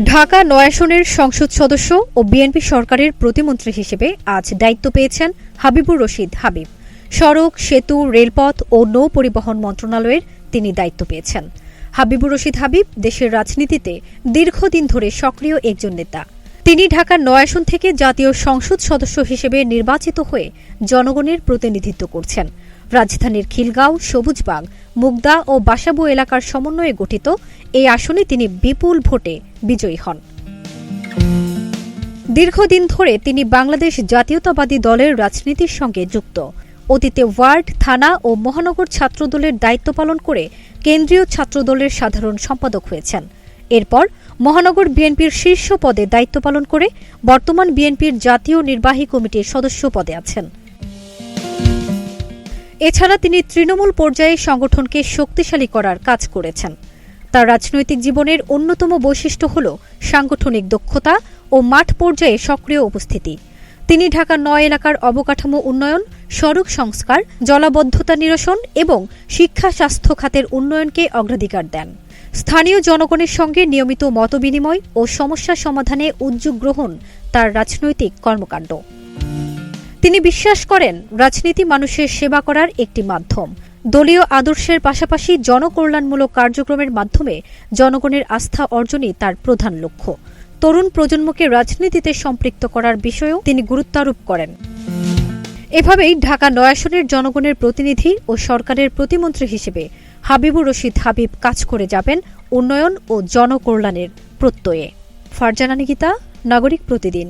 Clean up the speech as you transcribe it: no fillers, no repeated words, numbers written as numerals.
ঢাকা ৯ আসনের সংসদ সদস্য ও বিএনপি সরকারের প্রতিমন্ত্রী হিসেবে আজ দায়িত্ব পেয়েছেন হাবিবুর রশিদ হাবিব। সড়ক, সেতু, রেলপথ ও নৌ পরিবহন মন্ত্রণালয়ের তিনি দায়িত্ব পেয়েছেন। হাবিবুর রশিদ হাবিব দেশের রাজনীতিতে দীর্ঘদিন ধরে সক্রিয় একজন নেতা। তিনি ঢাকা ৯ আসন থেকে জাতীয় সংসদ সদস্য হিসেবে নির্বাচিত হয়ে জনগণের প্রতিনিধিত্ব করছেন। রাজধানীর খিলগাঁও, সবুজবাগ, মুগদা ও বাসাবো এলাকার সমন্বয়ে গঠিত এই আসনে তিনি বিপুল ভোটে বিজয়ী হন। দীর্ঘদিন ধরে তিনি বাংলাদেশ জাতীয়তাবাদী দলের রাজনীতির সঙ্গে যুক্ত। অতীতে ওয়ার্ড, থানা ও মহানগর ছাত্রদলের দায়িত্ব পালন করে কেন্দ্রীয় ছাত্রদলের সাধারণ সম্পাদক হয়েছেন। এরপর মহানগর বিএনপির শীর্ষ পদে দায়িত্ব পালন করে বর্তমান বিএনপির জাতীয় নির্বাহী কমিটির সদস্য পদে আছেন। এছাড়া তিনি তৃণমূল পর্যায়ে সংগঠনকে শক্তিশালী করার কাজ করেছেন। তার রাজনৈতিক জীবনের অন্যতম বৈশিষ্ট্য হল সাংগঠনিক দক্ষতা ও মাঠ পর্যায়ে সক্রিয় উপস্থিতি। তিনি ঢাকা ৯ এলাকার অবকাঠামো উন্নয়ন, সড়ক সংস্কার, জলাবদ্ধতা নিরসন এবং শিক্ষা স্বাস্থ্য খাতের উন্নয়নকে অগ্রাধিকার দেন। স্থানীয় জনগণের সঙ্গে নিয়মিত মতবিনিময় ও সমস্যা সমাধানে উদ্যোগ গ্রহণ তার রাজনৈতিক কর্মকাণ্ড। তিনি বিশ্বাস করেন, রাজনীতি মানুষের সেবা করার একটি মাধ্যম। দলীয় আদর্শের পাশাপাশি জনকল্যাণমূলক কার্যক্রমের মাধ্যমে জনগণের আস্থা অর্জনই তার প্রধান লক্ষ্য। তরুণ প্রজন্মকে রাজনীতিতে সম্পৃক্ত করার বিষয়েও তিনি গুরুত্বারোপ করেন। এভাবেই ঢাকা ৯ আসনের জনগণের প্রতিনিধি ও সরকারের প্রতিমন্ত্রী হিসেবে হাবিবুর রশিদ হাবিব কাজ করে যাবেন উন্নয়ন ও জনকল্যাণের প্রত্যয়ে। ফারজানা নিকিতা, নাগরিক প্রতিদিন।